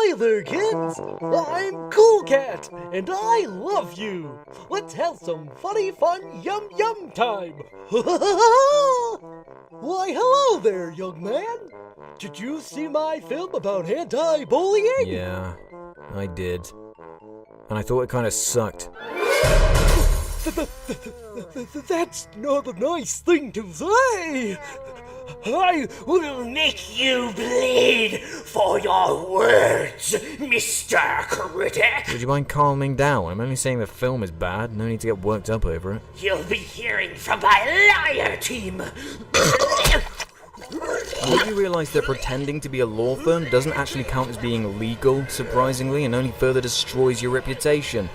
Hi there, kids! I'm Cool Cat, and I love you! Let's have some funny, fun, yum time! Why, hello there, young man! Did you see my film about anti-bullying? Yeah, I did. And I thought it kind of sucked. That's not a nice thing to say! I will make you bleed for your words, Mr. Critic! Would you mind calming down? I'm only saying the film is bad, no need to get worked up over it. You'll be hearing from my liar team! Did you realise that pretending to be a law firm doesn't actually count as being legal, surprisingly, and only further destroys your reputation?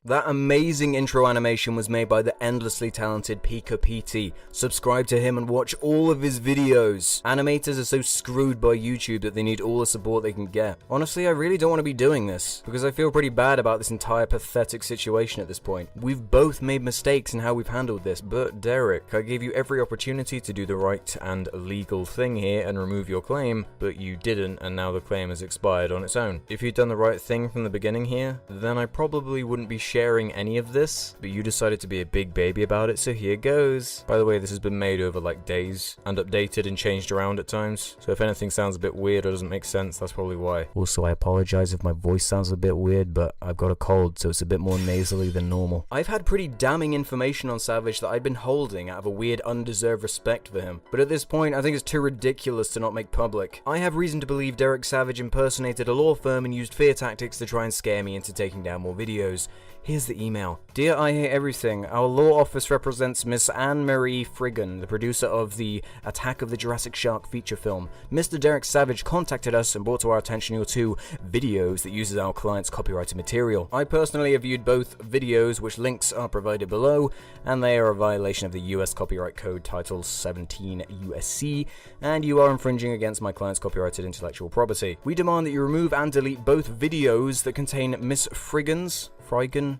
That amazing intro animation was made by the endlessly talented Pika PT. Subscribe to him and watch all of his videos. Animators are so screwed by YouTube that they need all the support they can get. Honestly, I really don't want to be doing this, because I feel pretty bad about this entire pathetic situation at this point. We've both made mistakes in how we've handled this, but Derek, I gave you every opportunity to do the right and legal thing here and remove your claim, but you didn't, and now the claim has expired on its own. If you'd done the right thing from the beginning here, then I probably wouldn't be sharing any of this, but you decided to be a big baby about it, so here goes. By the way, this has been made over like days and updated and changed around at times, so if anything sounds a bit weird or doesn't make sense, that's probably why. Also, I apologize if my voice sounds a bit weird, but I've got a cold, so it's a bit more nasally than normal. I've had pretty damning information on Savage that I'd been holding out of a weird undeserved respect for him, but at this point I think it's too ridiculous to not make public. I have reason to believe Derek Savage impersonated a law firm and used fear tactics to try and scare me into taking down more videos. Here's the email. Dear I Hear Everything, our law office represents Miss Anne-Marie Friggin, the producer of the Attack of the Jurassic Shark feature film. Mr. Derek Savage contacted us and brought to our attention your two videos that uses our client's copyrighted material. I personally have viewed both videos, which links are provided below, and they are a violation of the US Copyright Code Title 17 USC, and you are infringing against my client's copyrighted intellectual property. We demand that you remove and delete both videos that contain Miss Friggan's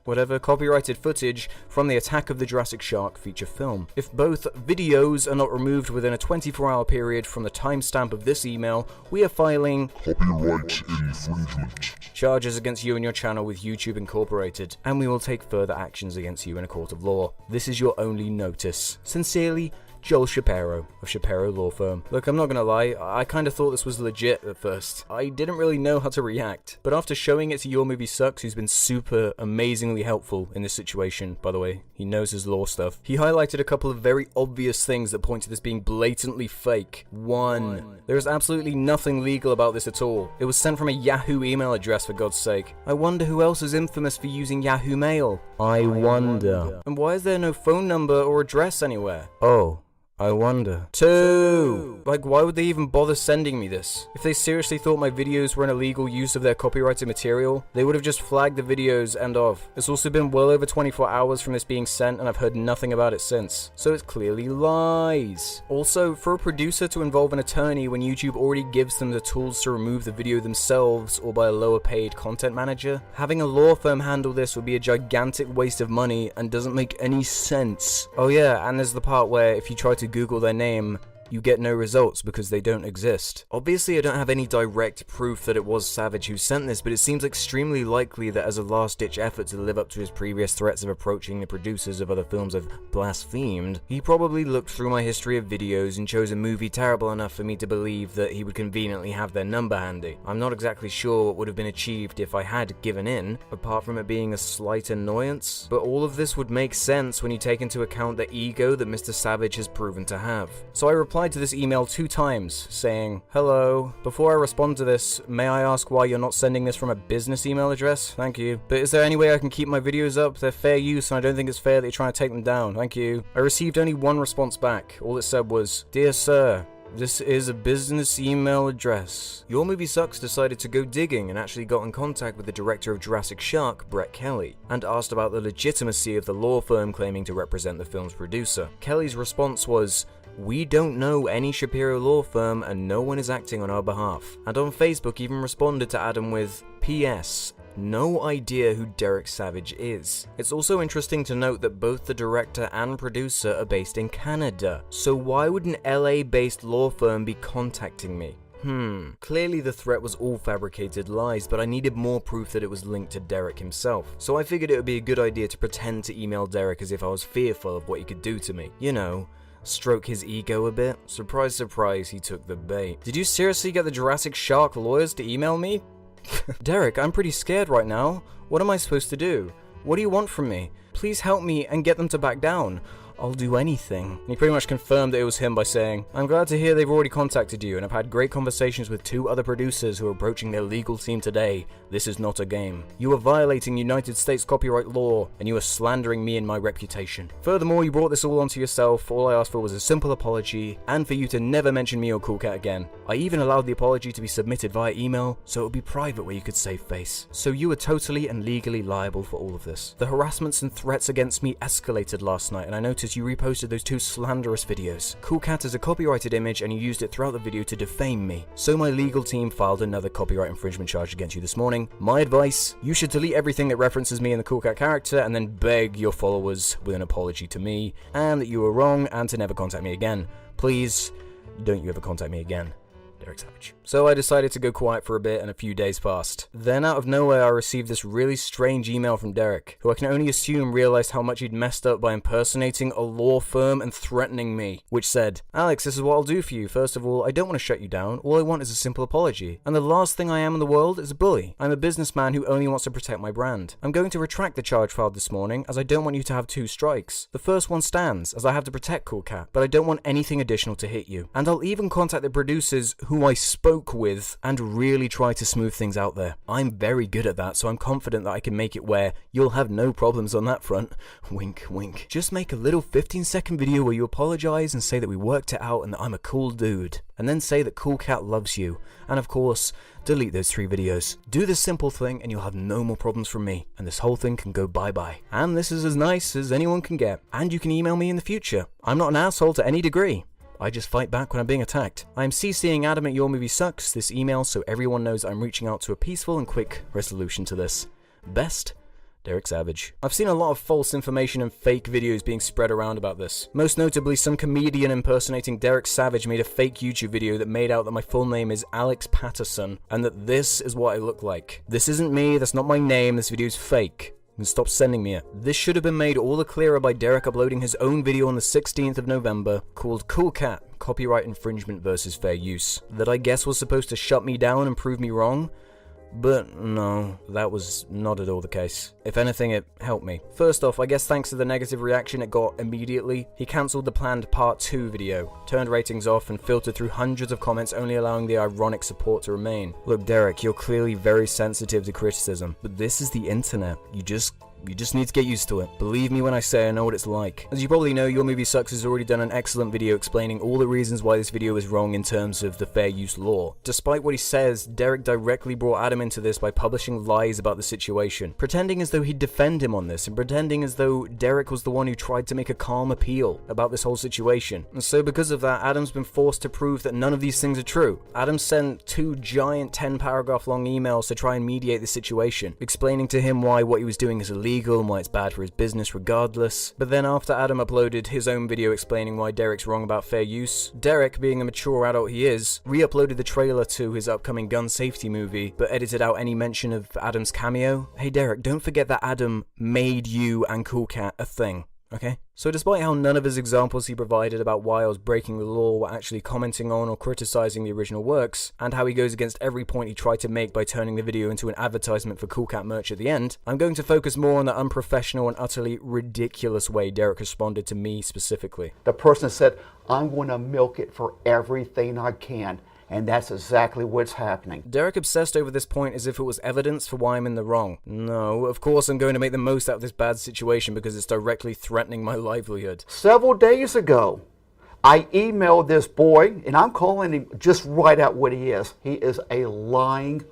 whatever, copyrighted footage from the Attack of the Jurassic Shark feature film. If both videos are not removed within a 24-hour period from the timestamp of this email, we are filing copyright infringement charges against you and your channel with YouTube Incorporated, and we will take further actions against you in a court of law. This is your only notice. Sincerely, Joel Shapiro of Shapiro Law Firm. Look, I'm not gonna lie, I kinda thought this was legit at first. I didn't really know how to react, but after showing it to Your Movie Sucks, who's been super amazingly helpful in this situation, by the way, he knows his law stuff, he highlighted a couple of very obvious things that point to this being blatantly fake. One, there is absolutely nothing legal about this at all. It was sent from a Yahoo email address, for God's sake. I wonder who else is infamous for using Yahoo Mail. I wonder. And why is there no phone number or address anywhere? Oh. I wonder. 2. Like, why would they even bother sending me this? If they seriously thought my videos were an illegal use of their copyrighted material, they would have just flagged the videos end of. It's also been well over 24 hours from this being sent, and I've heard nothing about it since. So it's clearly lies. Also, for a producer to involve an attorney when YouTube already gives them the tools to remove the video themselves or by a lower paid content manager, having a law firm handle this would be a gigantic waste of money and doesn't make any sense. Oh yeah, and there's the part where if you try to Google their name, you get no results because they don't exist. Obviously, I don't have any direct proof that it was Savage who sent this, but it seems extremely likely that as a last-ditch effort to live up to his previous threats of approaching the producers of other films I've blasphemed, he probably looked through my history of videos and chose a movie terrible enough for me to believe that he would conveniently have their number handy. I'm not exactly sure what would have been achieved if I had given in, apart from it being a slight annoyance, but all of this would make sense when you take into account the ego that Mr. Savage has proven to have. So I replied to this email 2 times, saying, hello, before I respond to this, may I ask why you're not sending this from a business email address? Thank you. But is there any way I can keep my videos up? They're fair use and I don't think it's fair that you're trying to take them down. Thank you. I received only one response back. All it said was, Dear Sir, this is a business email address. Your Movie Sucks decided to go digging and actually got in contact with the director of Jurassic Shark, Brett Kelly, and asked about the legitimacy of the law firm claiming to represent the film's producer. Kelly's response was, we don't know any Shapiro law firm and no one is acting on our behalf. And on Facebook even responded to Adam with, P.S. No idea who Derek Savage is. It's also interesting to note that both the director and producer are based in Canada, so why would an LA-based law firm be contacting me? Clearly the threat was all fabricated lies, but I needed more proof that it was linked to Derek himself. So I figured it would be a good idea to pretend to email Derek as if I was fearful of what he could do to me. You know, stroke his ego a bit. Surprise, surprise, he took the bait. Did you seriously get the Jurassic Shark lawyers to email me? Derek, I'm pretty scared right now. What am I supposed to do? What do you want from me? Please help me and get them to back down. I'll do anything. He pretty much confirmed that it was him by saying, I'm glad to hear they've already contacted you and I've had great conversations with 2 other producers who are approaching their legal team today. This is not a game. You are violating United States copyright law and you are slandering me and my reputation. Furthermore, you brought this all onto yourself. All I asked for was a simple apology and for you to never mention me or Cool Cat again. I even allowed the apology to be submitted via email so it would be private where you could save face. So you are totally and legally liable for all of this. The harassments and threats against me escalated last night and I noticed you reposted those 2 slanderous videos. Cool Cat is a copyrighted image and you used it throughout the video to defame me. So my legal team filed another copyright infringement charge against you this morning. My advice, you should delete everything that references me and the Cool Cat character and then beg your followers with an apology to me and that you were wrong and to never contact me again. Please, don't you ever contact me again. Derek Savage. So I decided to go quiet for a bit and a few days passed. Then out of nowhere I received this really strange email from Derek, who I can only assume realized how much he'd messed up by impersonating a law firm and threatening me, which said, Alex, this is what I'll do for you. First of all, I don't want to shut you down. All I want is a simple apology. And the last thing I am in the world is a bully. I'm a businessman who only wants to protect my brand. I'm going to retract the charge filed this morning as I don't want you to have 2 strikes. The first one stands as I have to protect Cool Cat, but I don't want anything additional to hit you. And I'll even contact the producers who I spoke with and really try to smooth things out there. I'm very good at that, so I'm confident that I can make it where you'll have no problems on that front. Wink, wink. Just make a little 15-second video where you apologize and say that we worked it out and that I'm a cool dude. And then say that Cool Cat loves you. And of course, delete those 3 videos. Do this simple thing and you'll have no more problems from me. And this whole thing can go bye-bye. And this is as nice as anyone can get. And you can email me in the future. I'm not an asshole to any degree. I just fight back when I'm being attacked. I'm CCing Adam at Your Movie Sucks this email so everyone knows I'm reaching out to a peaceful and quick resolution to this. Best, Derek Savage. I've seen a lot of false information and fake videos being spread around about this. Most notably, some comedian impersonating Derek Savage made a fake YouTube video that made out that my full name is Alex Patterson and that this is what I look like. This isn't me, that's not my name, this video's fake. And stop sending me it. This should have been made all the clearer by Derek uploading his own video on the 16th of November called Cool Cat, Copyright Infringement versus Fair Use, that I guess was supposed to shut me down and prove me wrong. But no, that was not at all the case. If anything, it helped me. First off, I guess thanks to the negative reaction it got immediately, he cancelled the planned part 2 video, turned ratings off and filtered through hundreds of comments only allowing the ironic support to remain. Look Derek, you're clearly very sensitive to criticism, but this is the internet. You just need to get used to it. Believe me when I say I know what it's like. As you probably know, Your Movie Sucks has already done an excellent video explaining all the reasons why this video is wrong in terms of the fair use law. Despite what he says, Derek directly brought Adam into this by publishing lies about the situation, pretending as though he'd defend him on this, and pretending as though Derek was the one who tried to make a calm appeal about this whole situation. And so because of that, Adam's been forced to prove that none of these things are true. Adam sent 2 giant 10-paragraph long emails to try and mediate the situation, explaining to him why what he was doing is illegal and why it's bad for his business regardless. But then after Adam uploaded his own video explaining why Derek's wrong about fair use, Derek, being the mature adult he is, re-uploaded the trailer to his upcoming gun safety movie, but edited out any mention of Adam's cameo. Hey Derek, don't forget that Adam made you and Cool Cat a thing. Okay? So despite how none of his examples he provided about why I was breaking the law were actually commenting on or criticizing the original works, and how he goes against every point he tried to make by turning the video into an advertisement for Cool Cat merch at the end, I'm going to focus more on the unprofessional and utterly ridiculous way Derek responded to me specifically. The person said, I'm going to milk it for everything I can. And that's exactly what's happening. Derek obsessed over this point as if it was evidence for why I'm in the wrong. No, of course I'm going to make the most out of this bad situation because it's directly threatening my livelihood. Several days ago, I emailed this boy, and I'm calling him just right out what he is. He is a lying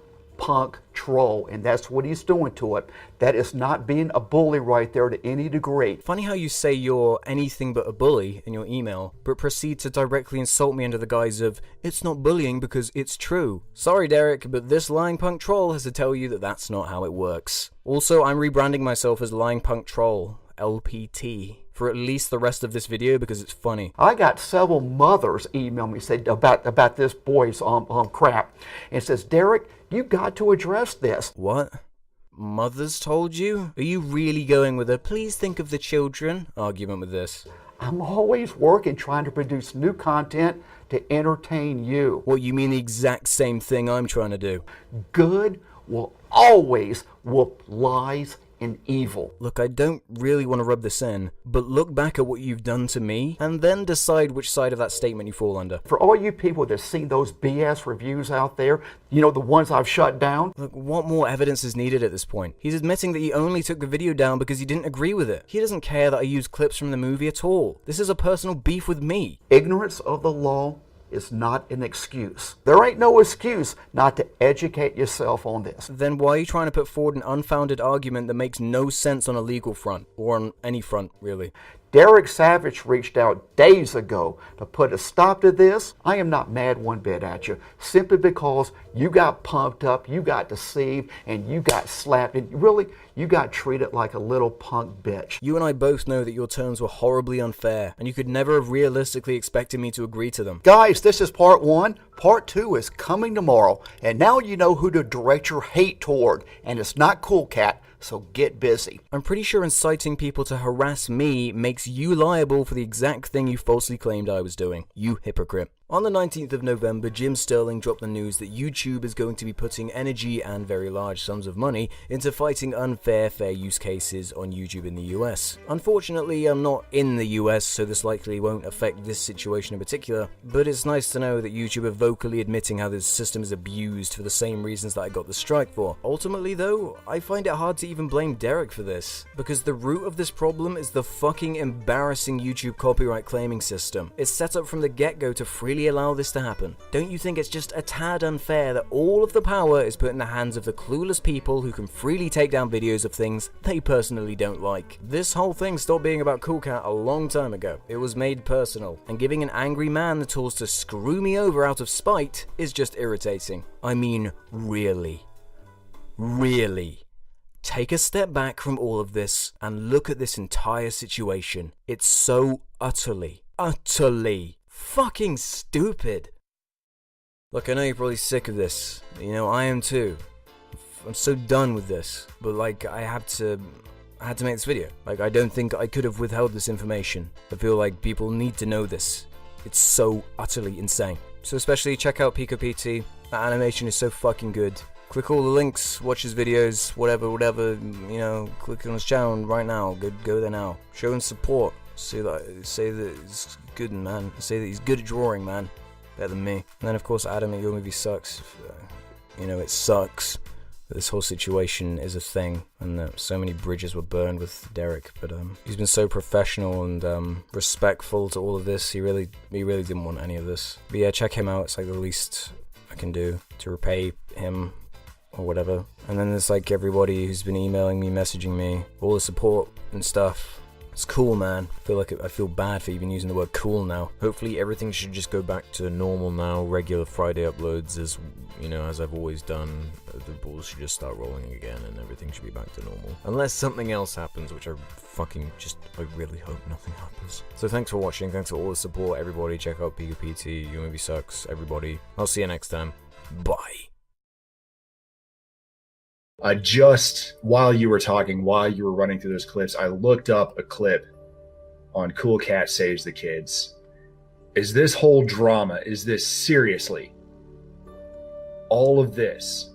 punk troll, and that's what he's doing to it. That is not being a bully right there to any degree. Funny how you say you're anything but a bully in your email, but proceed to directly insult me under the guise of, it's not bullying because it's true. Sorry, Derek, but this lying punk troll has to tell you that that's not how it works. Also, I'm rebranding myself as Lying Punk Troll, LPT, for at least the rest of this video because it's funny. I got several mothers email me said about this boy's crap, and says, Derek, you got to address this. What? Mothers told you? Are you really going with a please think of the children argument with this? I'm always working trying to produce new content to entertain you. What, you mean the exact same thing I'm trying to do? Good will always whoop lies and evil. Look, I don't really want to rub this in, but look back at what you've done to me, and then decide which side of that statement you fall under. For all you people that seen those BS reviews out there, you know, the ones I've shut down. Look, what more evidence is needed at this point? He's admitting that he only took the video down because he didn't agree with it. He doesn't care that I used clips from the movie at all. This is a personal beef with me. Ignorance of the law is not an excuse. There ain't no excuse not to educate yourself on this. Then why are you trying to put forward an unfounded argument that makes no sense on a legal front, or on any front, really? Derek Savage reached out days ago to put a stop to this. I am not mad one bit at you, simply because you got pumped up, you got deceived, and you got slapped, and really, you got treated like a little punk bitch. You and I both know that your terms were horribly unfair, and you could never have realistically expected me to agree to them. Guys, this is part 1. Part 2 is coming tomorrow, and now you know who to direct your hate toward, and it's not Cool Cat. So get busy. I'm pretty sure inciting people to harass me makes you liable for the exact thing you falsely claimed I was doing. You hypocrite. On the 19th of November, Jim Sterling dropped the news that YouTube is going to be putting energy and very large sums of money into fighting unfair fair use cases on YouTube in the US. Unfortunately, I'm not in the US, so this likely won't affect this situation in particular, but it's nice to know that YouTube are vocally admitting how this system is abused for the same reasons that I got the strike for. Ultimately though, I find it hard to even blame Derek for this, because the root of this problem is the fucking embarrassing YouTube copyright claiming system. It's set up from the get-go to freely allow this to happen. Don't you think it's just a tad unfair that all of the power is put in the hands of the clueless people who can freely take down videos of things they personally don't like? This whole thing stopped being about Cool Cat a long time ago. It was made personal, and giving an angry man the tools to screw me over out of spite is just irritating. I mean, really. Really. Take a step back from all of this and look at this entire situation. It's so utterly fucking stupid. Look, I know you're probably sick of this. You know, I am too. I'm so done with this. But like, I had to make this video. Like, I don't think I could have withheld this information. I feel like people need to know this. It's so utterly insane. So especially check out Pico PT. That animation is so fucking good. Click all the links, watch his videos, whatever, you know, click on his channel right now. Go there now. Show him support. Say that he's good, man. Say that he's good at drawing, man. Better than me. And then, of course, Adam, your movie sucks. You know, it sucks that this whole situation is a thing, and that so many bridges were burned with Derek. But he's been so professional and respectful to all of this. He really didn't want any of this. But yeah, check him out. It's like the least I can do to repay him or whatever. And then there's like everybody who's been emailing me, messaging me, all the support and stuff. It's cool, man. I feel bad for even using the word cool now. Hopefully everything should just go back to normal now. Regular Friday uploads, as you know, as I've always done. The balls should just start rolling again and everything should be back to normal. Unless something else happens, which I really hope nothing happens. So thanks for watching. Thanks for all the support, everybody. Check out Pico PT. Your movie sucks, everybody. I'll see you next time. Bye. Just while you were talking, while you were running through those clips, I looked up a clip on Cool Cat Saves the Kids. Is this whole drama, is this seriously all of this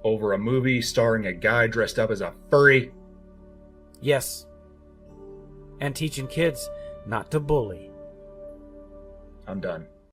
over a movie starring a guy dressed up as a furry? Yes. And teaching kids not to bully. I'm done.